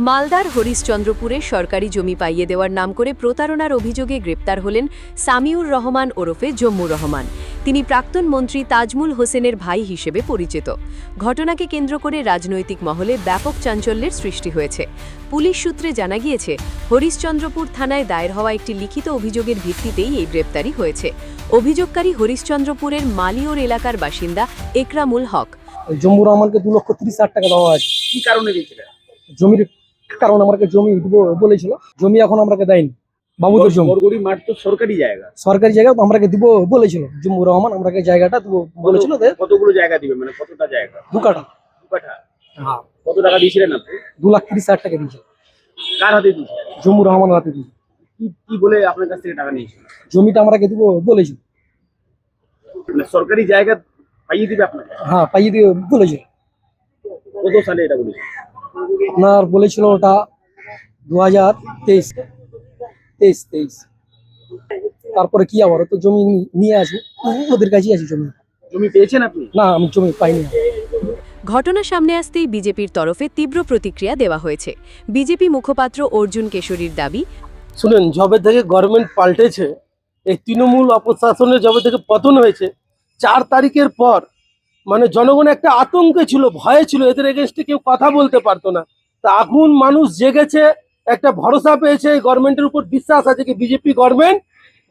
মালদার হরিশ্চন্দ্রপুরে সরকারি জমি পাইয়ে দেওয়ার নাম করে প্রতারণার অভিযোগে গ্রেপ্তার হলেন সামিউর রহমান ওরফে জম্মু রহমান। তিনি প্রাক্তন মন্ত্রী তাজমুল হোসেনের ভাই হিসেবে পরিচিত। ঘটনাকে কেন্দ্র করে রাজনৈতিক মহলে ব্যাপক চাঞ্চল্যের সৃষ্টি হয়েছে। পুলিশ সূত্রে জানা গিয়েছে, হরিশ্চন্দ্রপুর থানায় দায়ের হওয়া একটি লিখিত অভিযোগের ভিত্তিতেই এই গ্রেপ্তারি হয়েছে। অভিযোগকারী হরিশ্চন্দ্রপুরের মালিওর এলাকার বাসিন্দা একরামুল হক। জম্মু রহমানকে 2,30,000 টাকা দেওয়া আছে। কি কারণে দিয়েছিলেন? জমির কারণ আমাকে জমি দেবো বলেছিল, জমি এখন আমাকে দেয়নি। বাবুদের জমি, বরগুড়ি মাঠ তো সরকারি জায়গা, সরকারি জায়গা আমাকে দিব বলেছিল। জম্মু রহমান আমাকে জায়গাটা দিব বলেছিল। কতগুলো জায়গা দিবে, মানে কতটা জায়গা? 2 কাঠা। 2 কাঠা। হ্যাঁ। কত টাকা দিয়েছিলেন আপনি? 2,30,000 টাকা দিয়েছে। কার হাতে দিয়েছিলেন? জম্মু রহমান হাতে দিয়েছে। কি বলে আপনার কাছ থেকে টাকা নিয়েছিল? জমিটা আমাকে দিব বলেছিল। মানে সরকারি জায়গা পাইয়ে দিবে আপনাকে? হ্যাঁ, পাইয়ে দিয়ে বলেছিল। কত সালে এটা বলেছিল? আপনার বলেছিল ওটা 2023। তারপরে কি আবার তো জমি নিয়ে আসি, ওদের কাছেই আছে জমি। জমি পেয়েছেন আপনি? না, আমি জমি পাইনি। ঘটনা সামনে আসতেই বিজেপির তরফে তীব্র প্রতিক্রিয়া দেওয়া হয়েছে। বিজেপি মুখপাত্র অর্জুন কেশরীর দাবি, শুনেন, যবে থেকে গভর্নমেন্ট পাল্টেছে, এই তৃণমূল অপশাসনের যবে থেকে পতন হয়েছে, 4 তারিখের পর মানে জনগণ একটা আতঙ্কে ছিল, ভয়ে ছিল, এদের এগেনস্টে কেউ কথা বলতে পারতো না। তা এখন মানুষ জেগেছে, একটা ভরসা পেয়েছে, এই গভর্নমেন্টের উপর বিশ্বাস আছে কি বিজেপি গভর্নমেন্ট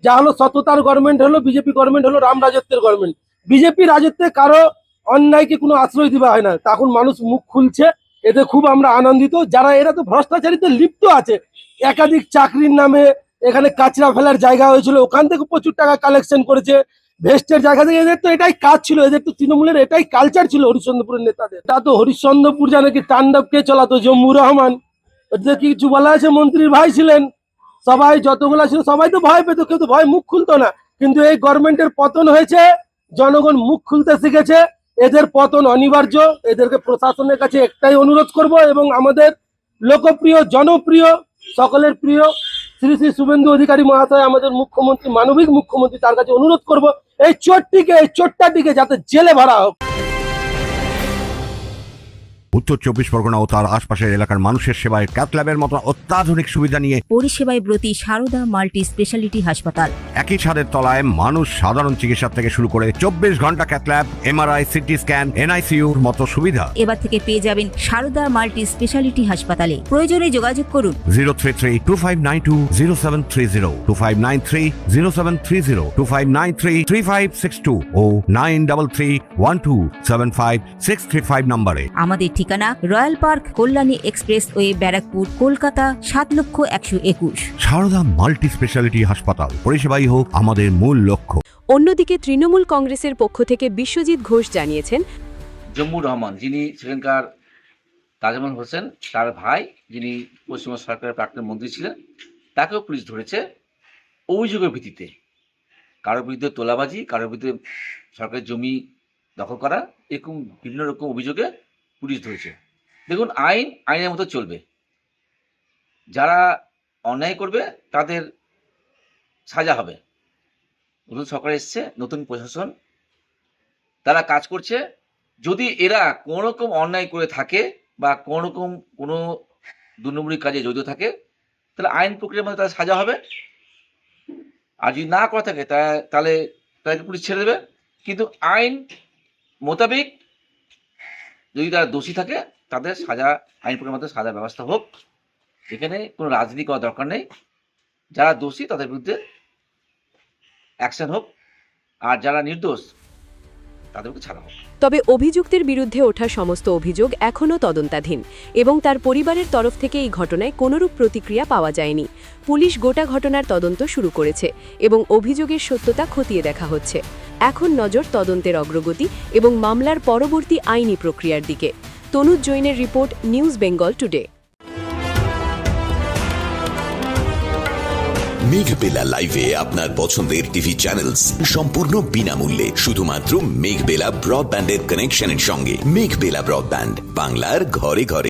যা হলো সততার গভর্নমেন্ট হলো, বিজেপি গভর্নমেন্ট হলো রাম রাজত্বের গভর্নমেন্ট। বিজেপি রাজত্বে কারো অন্যায়কে কোনো আশ্রয় দেওয়া হয় না। তখন মানুষ মুখ খুলছে, এতে খুব আমরা আনন্দিত। যারা এরা তো ভ্রষ্টাচারিতে লিপ্ত আছে, একাধিক চাকরির নামে এখানে কাচরা ফেলার জায়গা হয়েছিল, ওখান থেকে প্রচুর টাকা কালেকশন করেছে, ভেস্টের জায়গা থেকে। এদের তো এটাই কাজ ছিল, এদের তো তৃণমূলের এটাই কালচার ছিল হরিশ্চন্দ্রপুরের নেতাদের। তা তো হরিশ্চন্দ্রপুর জানে কি তাণ্ডবকে চালাতো জম্মু রহমান, ওদের কিছু বলা আছে, মন্ত্রীর ভাই ছিলেন, সবাই যতগুলা ছিল সবাই তো ভয় পেত, কেউ তো ভয় মুখ খুলতো না। কিন্তু এই গভর্নমেন্টের পতন হয়েছে, জনগণ মুখ খুলতে শিখেছে, এদের পতন অনিবার্য। এদেরকে প্রশাসনের কাছে একটাই অনুরোধ করব, এবং আমাদের লোকপ্রিয় জনপ্রিয় সকলের প্রিয় শ্রী শ্রী শুভেন্দু অধিকারী মহাশয়, আমাদের মুখ্যমন্ত্রী, মানবিক মুখ্যমন্ত্রী, তার কাছে অনুরোধ করব এই চোরটাটিকে যাতে জেলে ভরা হোক। উত্তর 24 পরগনা ও তার আশপাশের এলাকার মানুষের সেবায় ক্যাথল্যাবের মতো অত্যাধুনিক সুবিধা নিয়ে পরিষেবায় ব্রতী সারদা মাল্টি স্পেশালিটি হাসপাতাল। একই ছাদের তলায় মানুষ সাধারণ চিকিৎসা থেকে শুরু করে 24 ঘন্টা ক্যাথল্যাব, এমআরআই, সিটি স্ক্যান, এনআইসিইউর মতো সুবিধা এবার থেকে পেয়ে যাবেন সারদা মাল্টি স্পেশালিটি হাসপাতালে। প্রয়োজনে যোগাযোগ করুন 033-2592-0730, 2593-0730, 2593-3562 ও 9331275635 নম্বরে। আমাদের ঠিকানা royal park, Kalyani expressway, Barrackpore, Kolkata 7,01,21। Sarada multi speciality হাসপাতাল, পরিষেবাই হোক আমাদের মূল লক্ষ্য। অন্যদিকে তৃণমূল কংগ্রেসের পক্ষ থেকে বিশ্বজিৎ ঘোষ জানিয়েছেন, জম্মু রহমান, যিনি সেখানকার তাজমুল হোসেন তার ভাই, যিনি পশ্চিমবঙ্গ সরকারের প্রাক্তন মন্ত্রী ছিলেন, তাকেও পুলিশ ধরেছে অভিযোগের ভিত্তিতে। কারোর বিরুদ্ধে তোলাবাজি, কারোর বিরুদ্ধে সরকারি জমি দখল করা, এরকম বিভিন্ন রকম অভিযোগে পুলিশ ধরেছে। দেখুন, আইনের মতো চলবে। যারা অন্যায় করবে তাদের সাজা হবে। নতুন সরকার এসছে, নতুন প্রশাসন, তারা কাজ করছে। যদি এরা কোনো রকম অন্যায় করে থাকে বা কোনো দুর্নীতির কাজে জড়িত থাকে, তাহলে আইন প্রক্রিয়ার মধ্যে তাদের সাজা হবে। আর যদি না করে থাকে তাহলে তাদেরকে পুলিশ ছেড়ে দেবে। কিন্তু আইন মোতাবেক যদি তারা দোষী থাকে, তাদের সাজা, আইন প্রক্রিয়ার মধ্যে সাজার ব্যবস্থা হোক। এখানে কোনো রাজনীতি করার দরকার নেই। যারা দোষী তাদের বিরুদ্ধে অ্যাকশন হোক, আর যারা নির্দোষ তাদেরকে ছাড়া হোক। তবে অভিযুক্তের বিরুদ্ধে ওঠা সমস্ত অভিযোগ এখনও তদন্তাধীন এবং তার পরিবারের তরফ থেকে এই ঘটনায় কোনোরূপ প্রতিক্রিয়া পাওয়া যায়নি। পুলিশ গোটা ঘটনার তদন্ত শুরু করেছে এবং অভিযোগের সত্যতা খতিয়ে দেখা হচ্ছে। এখন নজর তদন্তের অগ্রগতি এবং মামলার পরবর্তী আইনি প্রক্রিয়ার দিকে। তনুজ জৈনের রিপোর্ট, নিউজ বেঙ্গল টুডে। মেঘবেলা লাইভে আপনার পছন্দের টিভি চ্যানেলস সম্পূর্ণ বিনামূল্যে, শুধুমাত্র মেঘবেলা ব্রডব্যান্ডের কানেকশনের সঙ্গে। মেঘবেলা ব্রডব্যান্ড, বাংলার ঘরে ঘরে।